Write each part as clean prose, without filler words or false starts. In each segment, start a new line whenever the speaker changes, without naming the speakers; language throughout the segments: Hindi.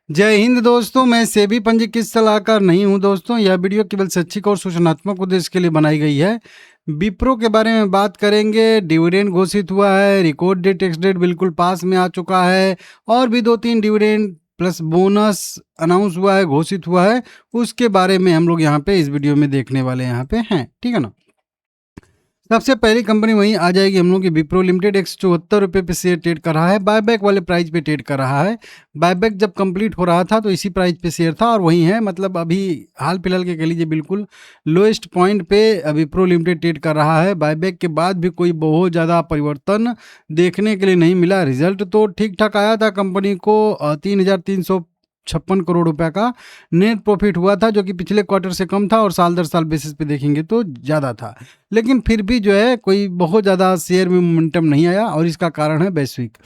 जय हिंद दोस्तों, मैं सेबी पंजीकृत सलाहकार नहीं हूं दोस्तों। यह वीडियो केवल शैक्षिक और सूचनात्मक उद्देश्य के लिए बनाई गई है। विप्रो के बारे में बात करेंगे। डिविडेंड घोषित हुआ है, रिकॉर्ड डेट टेक्स डेट बिल्कुल पास में आ चुका है और भी 2-3 डिविडेंड प्लस बोनस अनाउंस हुआ है, घोषित हुआ है। उसके बारे में हम लोग यहाँ पे इस वीडियो में देखने वाले यहाँ पे हैं, ठीक है ना। सबसे पहली कंपनी वहीं आ जाएगी हम लोग की विप्रो लिमिटेड। 174 रुपये पे शेयर ट्रेड कर रहा है, बायबैक वाले प्राइस पे ट्रेड कर रहा है। बायबैक जब कंप्लीट हो रहा था तो इसी प्राइस पे शेयर था और वहीं है, मतलब अभी हाल फिलहाल के कह लीजिए बिल्कुल लोएस्ट पॉइंट पे विप्रो लिमिटेड ट्रेड कर रहा है। बायबैक के बाद भी कोई बहुत ज़्यादा परिवर्तन देखने के लिए नहीं मिला। रिजल्ट तो ठीक ठाक आया था, कंपनी को 3,356 करोड़ रुपए का नेट प्रॉफिट हुआ था, जो कि पिछले क्वार्टर से कम था और साल दर साल बेसिस पे देखेंगे तो ज़्यादा था। लेकिन फिर भी जो है कोई बहुत ज़्यादा शेयर में मोमेंटम नहीं आया और इसका कारण है वैश्विक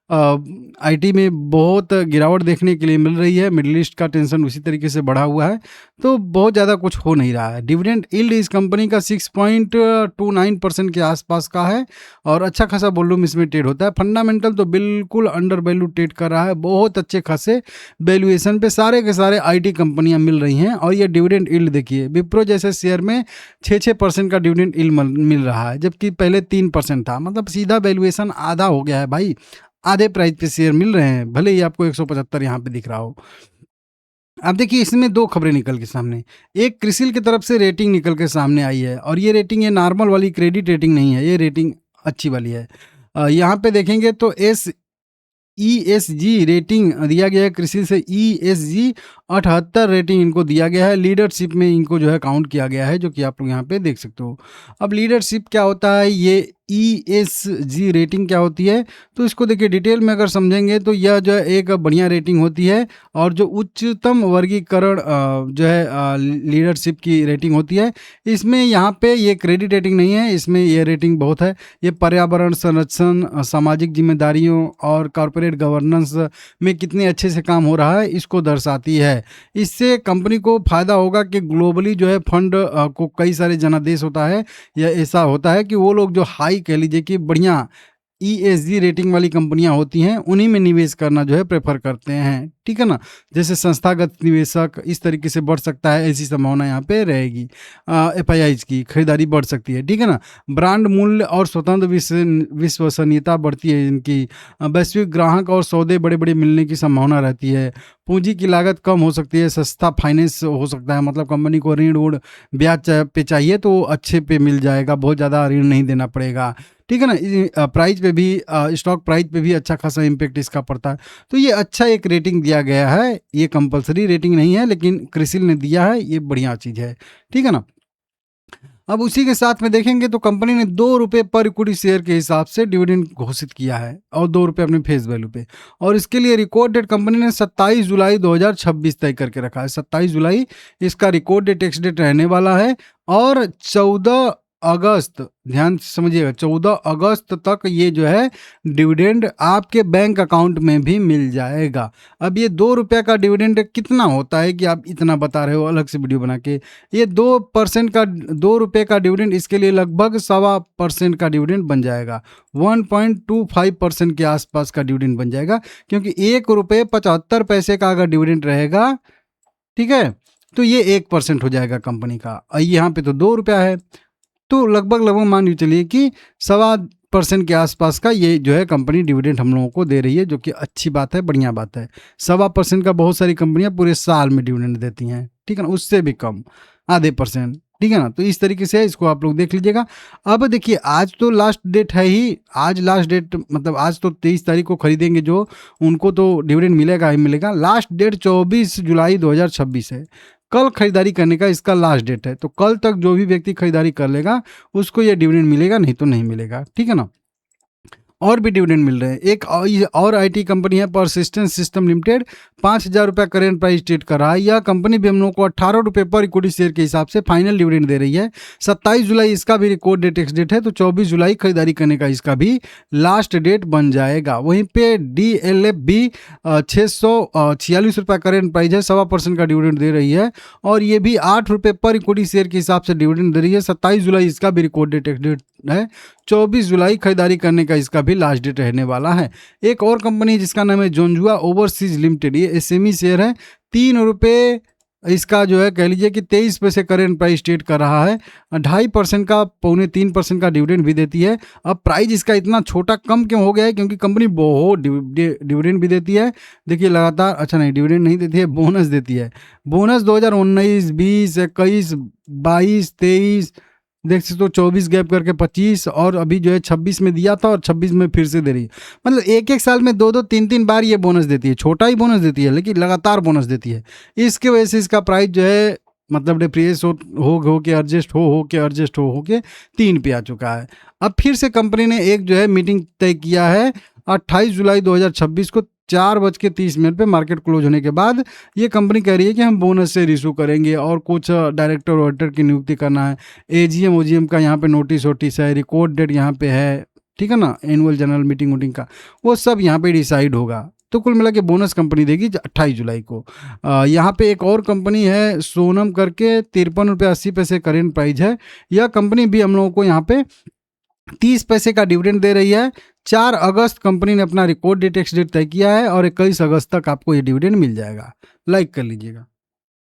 आईटी में बहुत गिरावट देखने के लिए मिल रही है। मिडिल ईस्ट का टेंशन उसी तरीके से बढ़ा हुआ है, तो बहुत ज़्यादा कुछ हो नहीं रहा है। डिविडेंड यील्ड इस कंपनी का 6.29% के आसपास का है और अच्छा खासा वॉल्यूम इसमें ट्रेड होता है। फंडामेंटल तो बिल्कुल अंडर वैल्यू ट्रेड कर रहा है, बहुत अच्छे खासे वैल्यूएशन पे सारे के सारे आईटी कंपनियां मिल रही हैं। और ये डिविडेंड यील्ड देखिए, विप्रो जैसे शेयर में 6% का डिविडेंड यील्ड मिल रहा है, जबकि पहले 3% था। मतलब सीधा वैल्यूएशन आधा हो गया है भाई, आधे प्राइस पे शेयर मिल रहे हैं, भले ही आपको 175 यहाँ पे दिख रहा हो। अब देखिए इसमें दो खबरें निकल के सामने। एक क्रिसिल की तरफ से रेटिंग निकल के सामने आई है और ये रेटिंग ये नॉर्मल वाली क्रेडिट रेटिंग नहीं है, ये रेटिंग अच्छी वाली है। यहाँ पे देखेंगे तो ESG रेटिंग दिया गया है क्रिसिल से। ESG 78 रेटिंग इनको दिया गया है। लीडरशिप में इनको जो है काउंट किया गया है, जो कि आप लोग यहाँ पे देख सकते हो। अब लीडरशिप क्या होता है, ये ESG रेटिंग क्या होती है, तो इसको देखिए डिटेल में अगर समझेंगे तो यह जो है एक बढ़िया रेटिंग होती है और जो उच्चतम वर्गीकरण जो है लीडरशिप की रेटिंग होती है। इसमें यहाँ पे ये क्रेडिट रेटिंग नहीं है, इसमें ये रेटिंग बहुत है। ये पर्यावरण संरक्षण, सामाजिक जिम्मेदारियों और कॉरपोरेट गवर्नेंस में कितने अच्छे से काम हो रहा है इसको दर्शाती है। इससे कंपनी को फ़ायदा होगा कि ग्लोबली जो है फंड को कई सारे जनादेश होता है या ऐसा होता है कि वो लोग जो हाई कह लीजिए कि बढ़िया ESG रेटिंग वाली कंपनियां होती हैं उन्हीं में निवेश करना जो है प्रेफर करते हैं, ठीक है ना। जैसे संस्थागत निवेशक इस तरीके से बढ़ सकता है, ऐसी संभावना यहाँ पे रहेगी। FIIs की खरीदारी बढ़ सकती है, ठीक है ना। ब्रांड मूल्य और स्वतंत्र विश्वसनीयता बढ़ती है इनकी। वैश्विक ग्राहक और सौदे बड़े बड़े मिलने की संभावना रहती है। पूंजी की लागत कम हो सकती है, सस्ता फाइनेंस हो सकता है, मतलब कंपनी को ऋण वूण ब्याज पे चाहिए तो अच्छे पे मिल जाएगा, बहुत ज़्यादा ऋण नहीं देना पड़ेगा, ठीक है ना। प्राइस पे भी स्टॉक प्राइस पे भी अच्छा खासा इम्पेक्ट इसका पड़ता है। तो ये अच्छा एक रेटिंग दिया गया है, ये कंपलसरी रेटिंग नहीं है लेकिन क्रिसिल ने दिया है, ये बढ़िया चीज़ है, ठीक है ना। अब उसी के साथ में देखेंगे तो कंपनी ने 2 रुपये पर इक्विटी शेयर के हिसाब से डिविडेंड घोषित किया है और 2 रुपये अपने फेस वैल्यू पे। और इसके लिए रिकॉर्ड डेट कंपनी ने 27 जुलाई 2026 तय करके रखा है। 27 जुलाई इसका रिकॉर्ड डेट टेक्स डेट रहने वाला है और 14 अगस्त, ध्यान से समझिएगा, 14 अगस्त तक ये जो है डिविडेंड आपके बैंक अकाउंट में भी मिल जाएगा। अब ये 2 रुपये का डिविडेंड कितना होता है कि आप इतना बता रहे हो, अलग से वीडियो बना के। ये 2% का, 2 रुपये का डिविडेंड इसके लिए लगभग 1.25% का डिविडेंड बन जाएगा। 1.25% के आसपास का डिविडेंड बन जाएगा, क्योंकि 1 रुपये 75 पैसे का अगर डिविडेंड रहेगा, ठीक है, तो ये 1% हो जाएगा कंपनी का। और यहाँ पे तो 2 रुपया है, तो लगभग मान लीजिए चलिए कि 1.25% के आसपास का ये जो है कंपनी डिविडेंड हम लोगों को दे रही है, जो कि अच्छी बात है, बढ़िया बात है। 1.25% का बहुत सारी कंपनियां पूरे साल में डिविडेंड देती हैं, ठीक है ना, उससे भी कम, आधे %, ठीक है ना। तो इस तरीके से इसको आप लोग देख लीजिएगा। अब देखिए आज तो लास्ट डेट है ही, आज लास्ट डेट मतलब आज तो 23 तारीख को खरीदेंगे जो, उनको तो डिविडेंड मिलेगा ही मिलेगा। लास्ट डेट 24 जुलाई 2026 है, कल खरीदारी करने का इसका लास्ट डेट है। तो कल तक जो भी व्यक्ति खरीदारी कर लेगा उसको ये डिविडेंड मिलेगा, नहीं तो नहीं मिलेगा, ठीक है ना। और भी डिविडेंड मिल रहे हैं। एक और आईटी कंपनी है परसिस्टेंट सिस्टम लिमिटेड, 5,000 रुपये करेंट प्राइस ट्रेड कर रहा है। यह कंपनी भी हम लोग को 18 रुपये पर इक्विटी शेयर के हिसाब से फाइनल डिविडेंड दे रही है। 27 जुलाई इसका भी रिकॉर्ड डेट टेक्स डेट है, तो 24 जुलाई खरीदारी करने का इसका भी लास्ट डेट बन जाएगा। वहीं पे DLF भी 646 रुपये करेंट प्राइस है, 1.25% का डिविडेंड दे रही है और ये भी 8 रुपये पर इक्विटी शेयर के हिसाब से डिविडेंड दे रही है। 27 जुलाई इसका भी रिकॉर्ड डेट टेक्स डेट है, 24 जुलाई खरीदारी करने का इसका भी अभी लास्ट डेट रहने वाला है। एक और कंपनी जिसका नाम है जोंजुआ ओवरसीज लिमिटेड, ये एसएमई शेयर है, 3 रुपये इसका जो है कह लीजिए कि 23 पैसे करेंट प्राइस ट्रेड कर रहा है। 2.5% का 2.25% का डिविडेंड भी देती है। अब प्राइस इसका इतना छोटा कम क्यों हो गया है? क्योंकि कंपनी बहुत डिविडेंड भी देती है। देखिए लगातार, अच्छा नहीं, डिविडेंड नहीं देती है, बोनस देती है। बोनस 2019, 20, 21, 22, 23, देख सकते हो, 24 गैप करके 25, और अभी जो है 26 में दिया था और 26 में फिर से दे रही है। मतलब एक एक साल में 2-2, 3-3 बार ये बोनस देती है। छोटा ही बोनस देती है लेकिन लगातार बोनस देती है। इसके वजह से इसका प्राइस जो है मतलब डिप्रिस हो के एडजस्ट हो के 3 पे आ चुका है। अब फिर से कंपनी ने एक जो है मीटिंग तय किया है 28 जुलाई 2026 को 4:30 पे मार्केट क्लोज होने के बाद। ये कंपनी कह रही है कि हम बोनस से इशू करेंगे और कुछ डायरेक्टर ऑडिटर की नियुक्ति करना है। एजीएम ओजीएम का यहाँ पे नोटिस है, रिकॉर्ड डेट यहाँ पे है, ठीक है ना, एनुअल जनरल मीटिंग वूटिंग का वो सब यहाँ पे डिसाइड होगा। तो कुल मिला के बोनस कंपनी देगी 28 जुलाई को। यहाँ पे एक और कंपनी है सोनम करके, 53 रुपये 80 पैसे करेंट प्राइस है। यह कंपनी भी हम लोगों को यहाँ पे 30 पैसे का डिविडेंड दे रही है। 4 अगस्त कंपनी ने अपना रिकॉर्ड डेट एक्स डेट तय किया है और 21 अगस्त तक आपको ये डिविडेंड मिल जाएगा। लाइक कर लीजिएगा।